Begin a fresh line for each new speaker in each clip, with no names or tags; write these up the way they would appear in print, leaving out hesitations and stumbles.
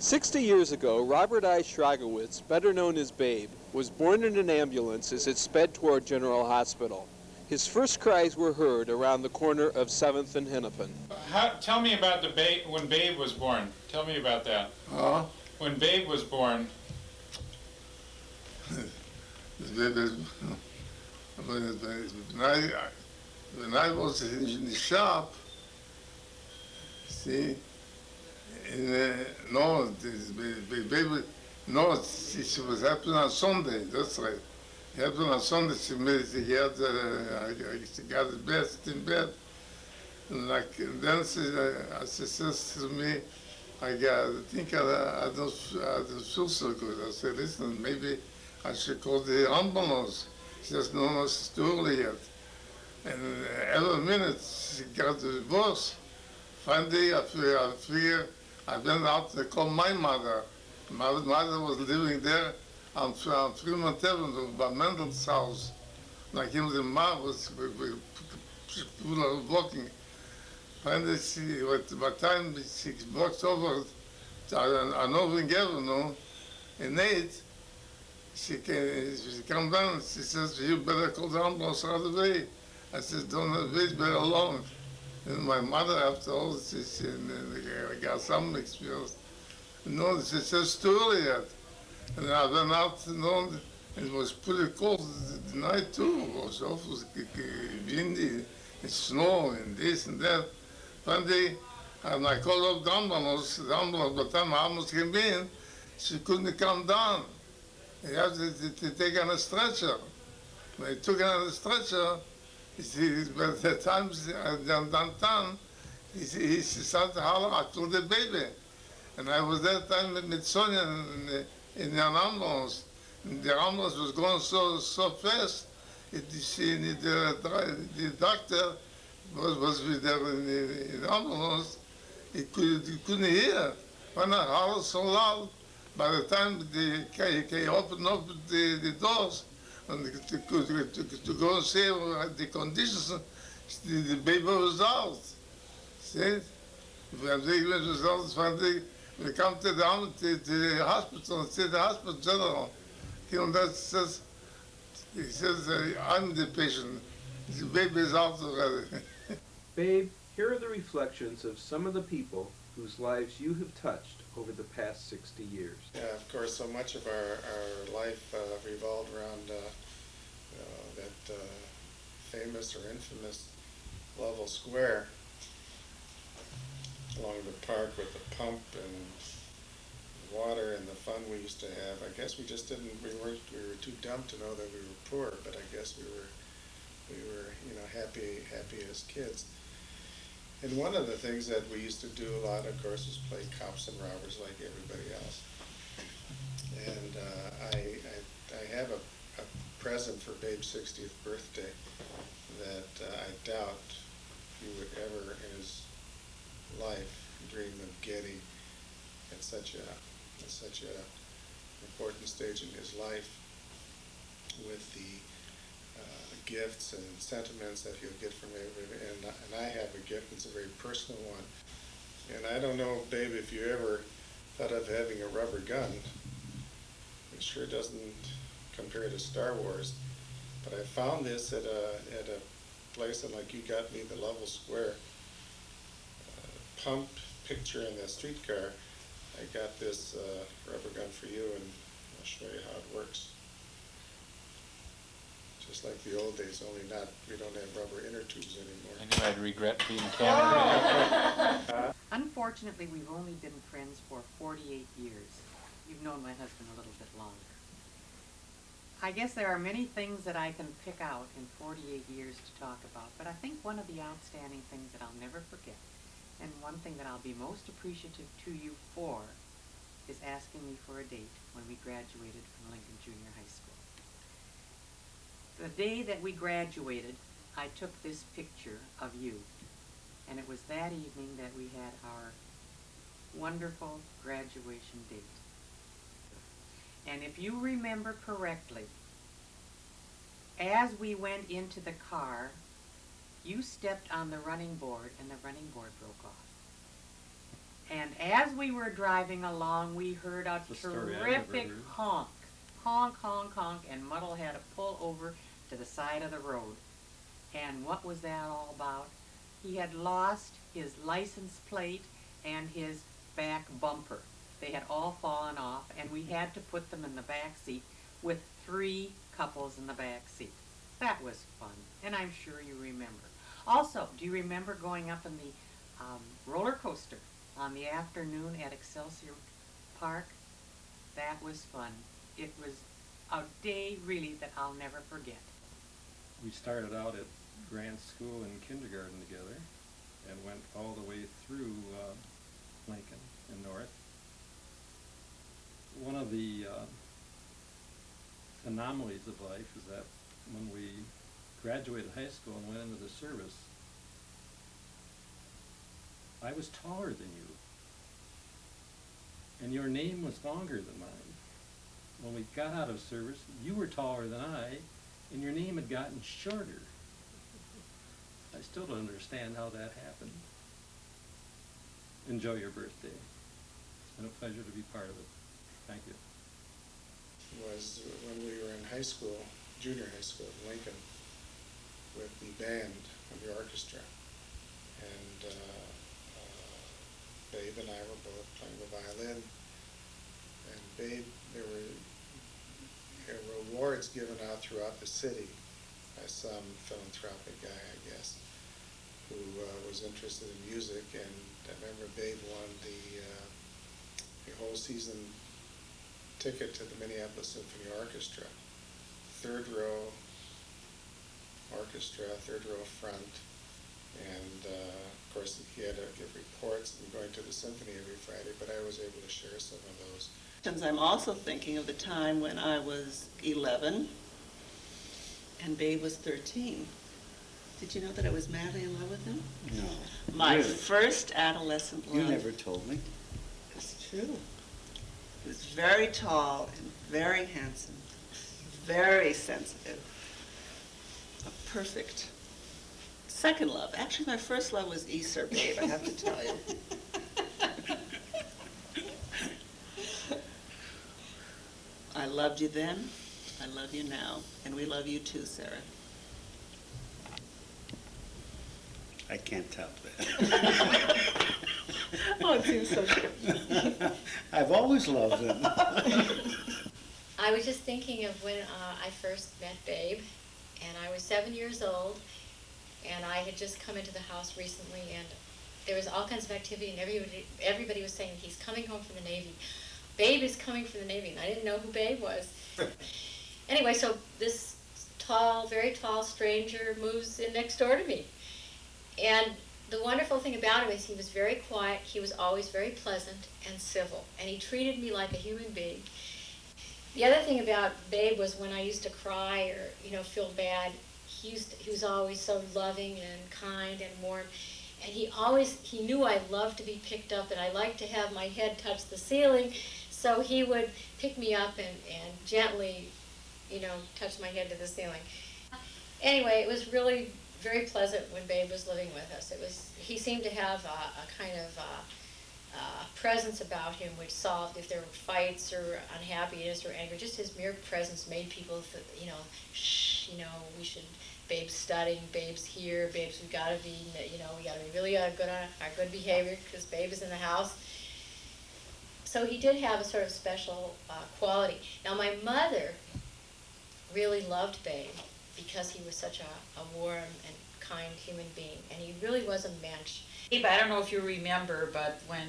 60 years ago, Robert I. Schragowitz, better known as Babe, was born in an ambulance as it sped toward General Hospital. His first cries were heard around the corner of 7th and Hennepin.
Tell me about the when Babe was born. Tell me about that. When Babe was born.
When I was in the shop, see, no, the baby, no, it was happening on Sunday, that's right. It happened on Sunday, she had, she got the best in bed. And like, and then she says to me, I think I don't feel so good. I said, listen, maybe I should call the ambulance. She says, no, it's too early yet. And every minute she got worse. Finally, I went out to call my mother. My mother was living there on Fremont Avenue by Mendel's house. Like him, the mom was walking. Finally, by the time she walks over on Northern Avenue, in 8, she comes down and she says, you better call the ambulance right away. I said, don't wait very long. And my mother, after all, she got some experience. No, she says, too early yet. And I went out, and it was pretty cold the night too. It was awful windy, and snow, and this and that. One day, and I called up the ambulance, by the time I almost came in, she couldn't come down. You have to take on a stretcher. When I took her on a stretcher, by the time downtown, he started to holler, I killed the baby. And I was that time with Sonia in the ambulance. And the ambulance was going so fast, the doctor was with her in the ambulance, he couldn't hear. When I hollered so loud, by the time he opened up the doors, and to go and see the conditions, the baby was out. See? When the baby was out, finally, we come to the hospital, and see the hospital general. He says, I'm the patient. The baby is out already.
Babe, here are the reflections of some of the people whose lives you have touched over the past 60 years.
Yeah, of course, so much of our life revolved around that famous or infamous Lovell Square along the park with the pump and water and the fun we used to have. I guess we just didn't, we were too dumb to know that we were poor, but I guess we were happy as kids. And one of the things that we used to do a lot, of course, was play cops and robbers like everybody else. And I have a present for Babe's 60th birthday that I doubt he would ever in his life dream of getting at such a important stage in his life, with the gifts and sentiments that he'll get from everybody. And I have a gift that's a very personal one. And I don't know, Babe, if you ever thought of having a rubber gun. It sure doesn't compare to Star Wars. But I found this at a place, and like you got me, the Lovell Square pump picture in the streetcar. I got this rubber gun for you, and I'll show you how it works. Just like the old days, only we don't have rubber inner tubes anymore.
I knew I'd regret being Canada.
Unfortunately, we've only been friends for 48 years. You've known my husband a little bit longer. I guess there are many things that I can pick out in 48 years to talk about, but I think one of the outstanding things that I'll never forget, and one thing that I'll be most appreciative to you for, is asking me for a date when we graduated from Lincoln Junior High School. The day that we graduated, I took this picture of you, and it was that evening that we had our wonderful graduation date. And if you remember correctly, as we went into the car, you stepped on the running board and the running board broke off. And as we were driving along, we heard a
It's a story I've never
terrific
heard.
honk. Honk, honk, honk, and Muddle had to pull over to the side of the road. And what was that all about? He had lost his license plate and his back bumper. They had all fallen off, and we had to put them in the back seat with 3 couples in the back seat. That was fun, and I'm sure you remember. Also, do you remember going up in the roller coaster on the afternoon at Excelsior Park? That was fun. It was a day really that I'll never forget.
We started out at Grant School in kindergarten together and went all the way through Lincoln and North. One of the anomalies of life is that when we graduated high school and went into the service, I was taller than you, and your name was longer than mine. When we got out of service, you were taller than I, and your name had gotten shorter. I still don't understand how that happened. Enjoy your birthday. It's been a pleasure to be part of it. Thank you.
Was when we were in high school, junior high school in Lincoln, with the band and the orchestra. And Babe and I were both playing the violin. And Babe, there were awards given out throughout the city by some philanthropic guy, I guess, who was interested in music. And I remember Babe won the whole season ticket to the Minneapolis Symphony Orchestra. 3rd row orchestra, 3rd row front. And of course he had to give reports and going to the symphony every Friday, but I was able to share some of those.
I'm also thinking of the time when I was 11 and Babe was 13. Did you know that I was madly in love with him?
No.
My
Really?
first adolescent love.
You never told me.
It's true. He was very tall and very handsome, very sensitive. A perfect second love. Actually, my first love was Easter, Babe, I have to tell you. I loved you then, I love you now, and we love you too, Sarah.
I can't top that.
Oh, it seems so true.
I've always loved him.
I was just thinking of when I first met Babe, and I was 7 years old, and I had just come into the house recently, and there was all kinds of activity, and everybody was saying, he's coming home from the Navy. Babe is coming from the Navy, and I didn't know who Babe was. Anyway, so this tall, very tall stranger moves in next door to me. And the wonderful thing about him is he was very quiet, he was always very pleasant and civil, and he treated me like a human being. The other thing about Babe was when I used to cry or, feel bad, he was always so loving and kind and warm. And he knew I loved to be picked up and I liked to have my head touch the ceiling, so he would pick me up and gently, touch my head to the ceiling. Anyway, it was really very pleasant when Babe was living with us. He seemed to have a kind of presence about him which solved if there were fights or unhappiness or anger. Just his mere presence made people, shh, we should. Babe's studying, Babe's here, Babe's we gotta be really good on our good behavior because Babe is in the house. So he did have a sort of special quality. Now my mother really loved Babe because he was such a warm and kind human being, and he really was a mensch.
Babe, I don't know if you remember, but when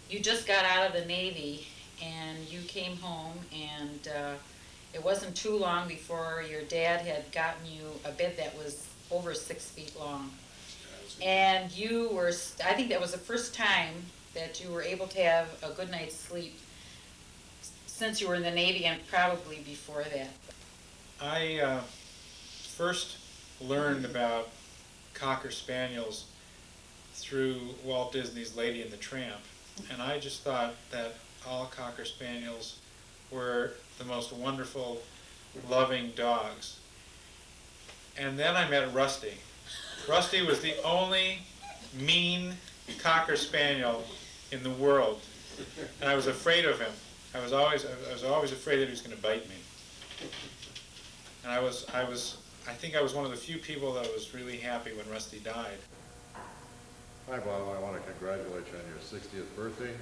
you just got out of the Navy and you came home, and it wasn't too long before your dad had gotten you a bed that was over 6 feet long. And you were, I think that was the first time that you were able to have a good night's sleep since you were in the Navy, and probably before that.
I first learned about Cocker Spaniels through Walt Disney's Lady and the Tramp, and I just thought that all Cocker Spaniels were the most wonderful, loving dogs. And then I met Rusty. Rusty was the only mean Cocker Spaniel in the world, and I was afraid of him. I was always afraid that he was going to bite me. And I think I was one of the few people that was really happy when Rusty died.
Hi, Bob. I want to congratulate you on your 60th birthday.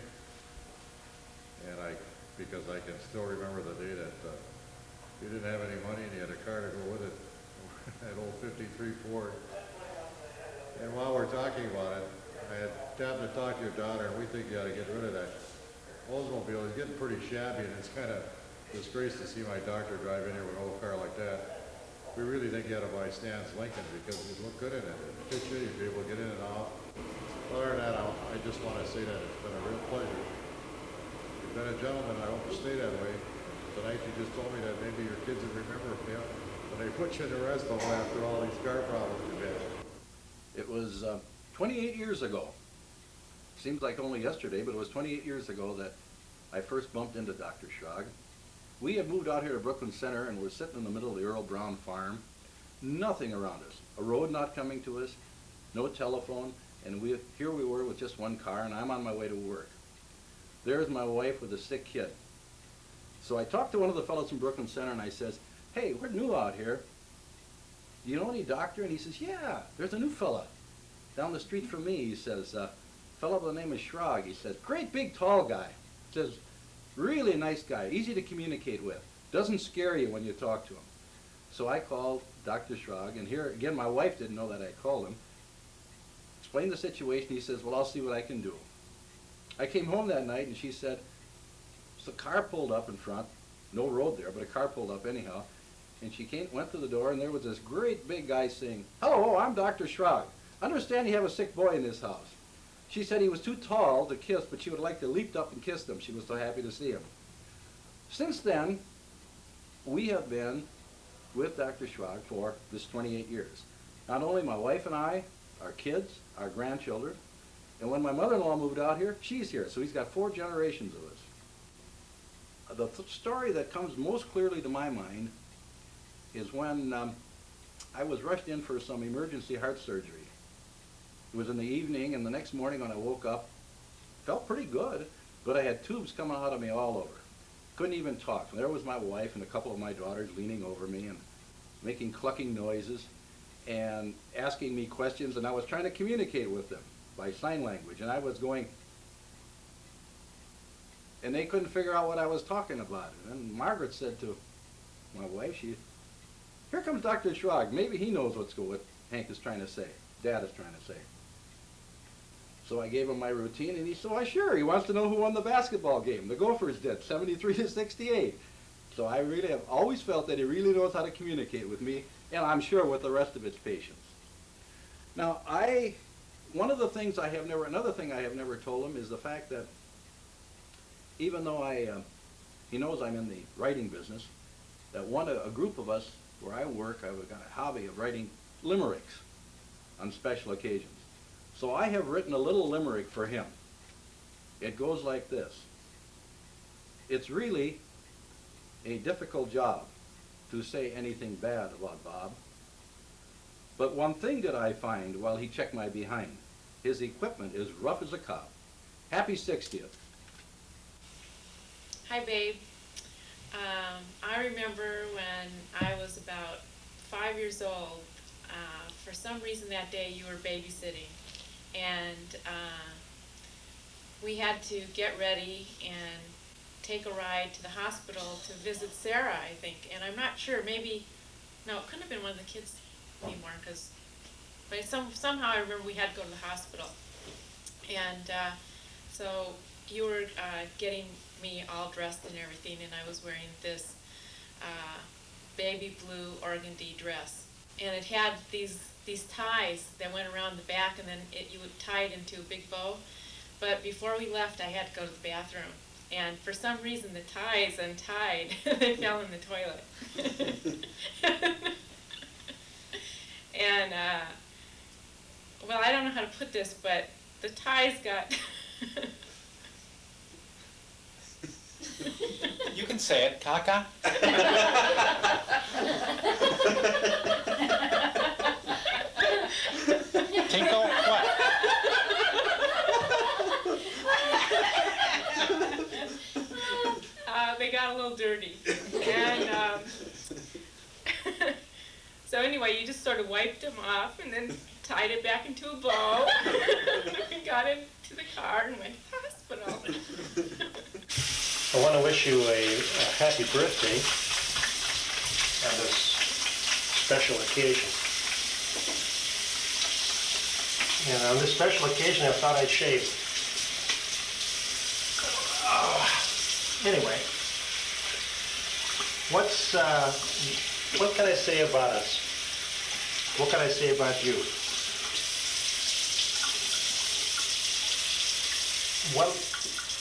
And because I can still remember the day that you didn't have any money and you had a car to go with it, that old 53 Ford. And while we're talking about it, I had happened to talk to your daughter, and we think you ought to get rid of that Oldsmobile. It's getting pretty shabby, and it's kind of disgrace to see my doctor drive in here with an old car like that. We really think you ought to buy Stan's Lincoln because you'd look good in it. It'd fit you, you'd be able to get in and out. Other than that, I just want to say that it's been a real pleasure. You've been a gentleman, I hope you stay that way. Tonight you just told me that maybe your kids would remember you when they put you in the rest home after all these car problems you've had.
It was 28 years ago. Seems like only yesterday, but it was 28 years ago that I first bumped into Dr. Schrag. We had moved out here to Brooklyn Center and were sitting in the middle of the Earl Brown farm. Nothing around us. A road not coming to us, no telephone, and here we were with just one car, and I'm on my way to work. There's my wife with a sick kid. So I talked to one of the fellows from Brooklyn Center, and I says, hey, we're new out here. Do you know any doctor? And he says, yeah, there's a new fella down the street from me. He says, fella by the name of Schrag. He says, great big tall guy. He says, really nice guy, easy to communicate with. Doesn't scare you when you talk to him. So I called Dr. Schrag, and here again, my wife didn't know that I called him. Explained the situation. He says, well, I'll see what I can do. I came home that night, and she said, so a car pulled up in front, no road there, but a car pulled up anyhow, and she went to the door, and there was this great big guy saying, hello, I'm Dr. Schrag. I understand you have a sick boy in this house. She said he was too tall to kiss, but she would like to leap up and kiss him. She was so happy to see him. Since then, we have been with Dr. Schrag for this 28 years. Not only my wife and I, our kids, our grandchildren, and when my mother-in-law moved out here, she's here. So he's got 4 generations of us. The story that comes most clearly to my mind is when I was rushed in for some emergency heart surgery. It was in the evening, and the next morning when I woke up, felt pretty good, but I had tubes coming out of me all over. Couldn't even talk. There was my wife and a couple of my daughters leaning over me and making clucking noises and asking me questions, and I was trying to communicate with them by sign language, and I was going, and they couldn't figure out what I was talking about. And Margaret said to my wife, here comes Dr. Schrag. Maybe he knows what Hank is trying to say, Dad is trying to say. So I gave him my routine, and he said, well, sure, he wants to know who won the basketball game. The Gophers did, 73-68. So I really have always felt that he really knows how to communicate with me, and I'm sure with the rest of his patients. Now, another thing I have never told him is the fact that even though he knows I'm in the writing business, that a group of us where I work, I've got a hobby of writing limericks on special occasions. So I have written a little limerick for him. It goes like this. It's really a difficult job to say anything bad about Bob. But one thing that I find while he checked my behind, his equipment is rough as a cop. Happy 60th.
Hi, babe. I remember when I was about 5 years old, for some reason that day you were babysitting, and we had to get ready and take a ride to the hospital to visit Sarah, I think. And I'm not sure, no, it couldn't have been one of the kids anymore, but somehow I remember we had to go to the hospital. And so you were getting me all dressed and everything, and I was wearing this baby blue organdy dress. And it had these ties that went around the back, and then you would tie it into a big bow. But before we left, I had to go to the bathroom. And for some reason, the ties untied. They fell in the toilet. And, well, I don't know how to put this, but the ties got...
You can say it, Kaka. Tinkle, what?
little dirty. And so anyway, you just sort of wiped them off and then tied it back into a bow and got into the car and went to the hospital.
I want to wish you a happy birthday on this special occasion. And on this special occasion, I thought I'd shave. Anyway, what can I say about us? What can I say about you?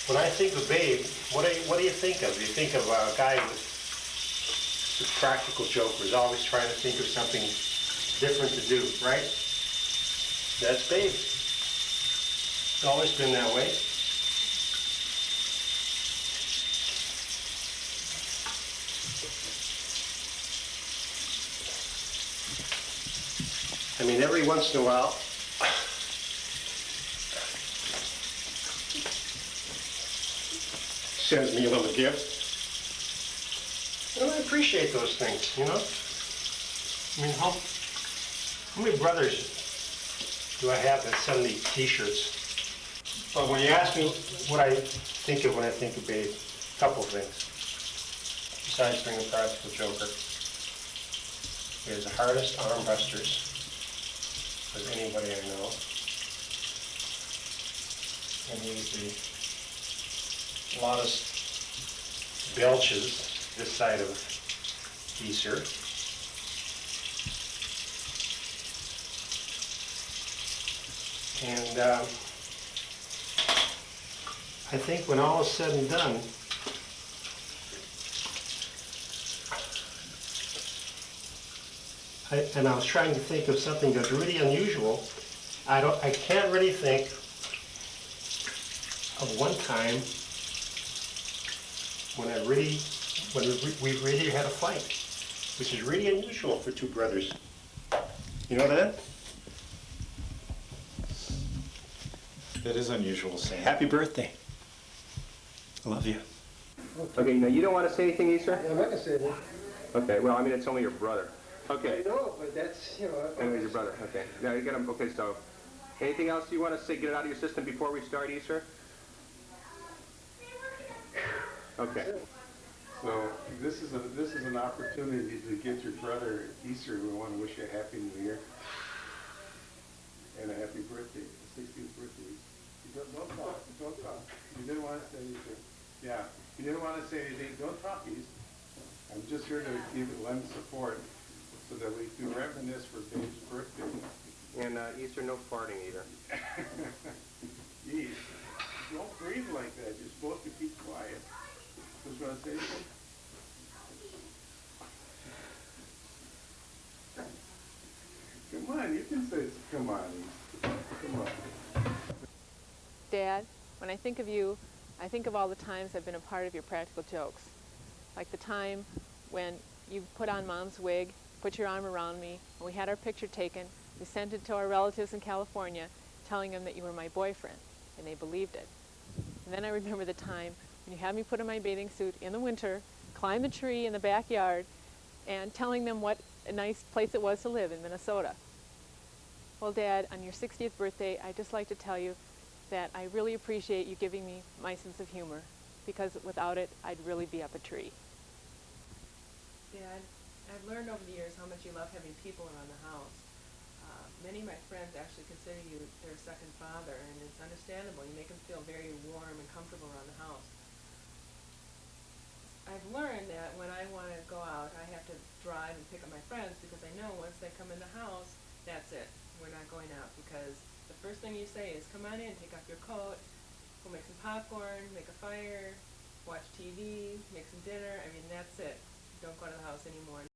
When I think of Babe, what do you think of? You think of a guy with practical jokers, always trying to think of something different to do, right? That's Babe. It's always been that way. I mean, every once in a while, sends me a little gift. And I appreciate those things, you know? I mean, how many brothers do I have that send me t-shirts? But when you ask me what I think of when I think of Babe, a couple of things. Besides being a practical joker, he has the hardest arm busters of anybody I know. And he's the loudest belches this side of Easter. And I think when all is said and done, I was trying to think of something that's really unusual. I can't really think of one time when we really had a fight, which is really unusual for two brothers. You know that?
That is unusual. Say happy birthday. I love you.
Okay, now you don't want to say anything, Easter?
I'm not gonna say that.
Okay, well, I mean, it's only your brother. Okay.
I know, but that's, you know.
Anyways, your brother, okay. Now you gotta, okay, so, anything else you want to say, get it out of your system before we start Easter? Okay.
So this is an opportunity to get your brother Easter. We want to wish you a happy New Year and a happy birthday, 60th birthday. Don't talk. Don't talk. You didn't want to say anything. Yeah. You didn't want to say anything. Don't talk, East. I'm just here to lend support so that we can reminisce for Dave's birthday.
And Easter, no farting either.
East, don't breathe like that. You're supposed to keep quiet. Just want to say something? Come on, you can say, come on, East. Come on.
Dad, when I think of you, I think of all the times I've been a part of your practical jokes. Like the time when you put on Mom's wig, put your arm around me, and we had our picture taken. We sent it to our relatives in California, telling them that you were my boyfriend, and they believed it. And then I remember the time when you had me put on my bathing suit in the winter, climb the tree in the backyard, and telling them what a nice place it was to live in Minnesota. Well, Dad, on your 60th birthday, I'd just like to tell you that I really appreciate you giving me my sense of humor, because without it, I'd really be up a tree.
Dad, I've learned over the years how much you love having people around the house. Many of my friends actually consider you their second father, and it's understandable. You make them feel very warm and comfortable around the house. I've learned that when I want to go out, I have to drive and pick up my friends, because I know once they come in the house, that's it. We're not going out, because the first thing you say is, come on in, take off your coat, we'll make some popcorn, make a fire, watch TV, make some dinner. I mean, that's it. Don't go to the house anymore.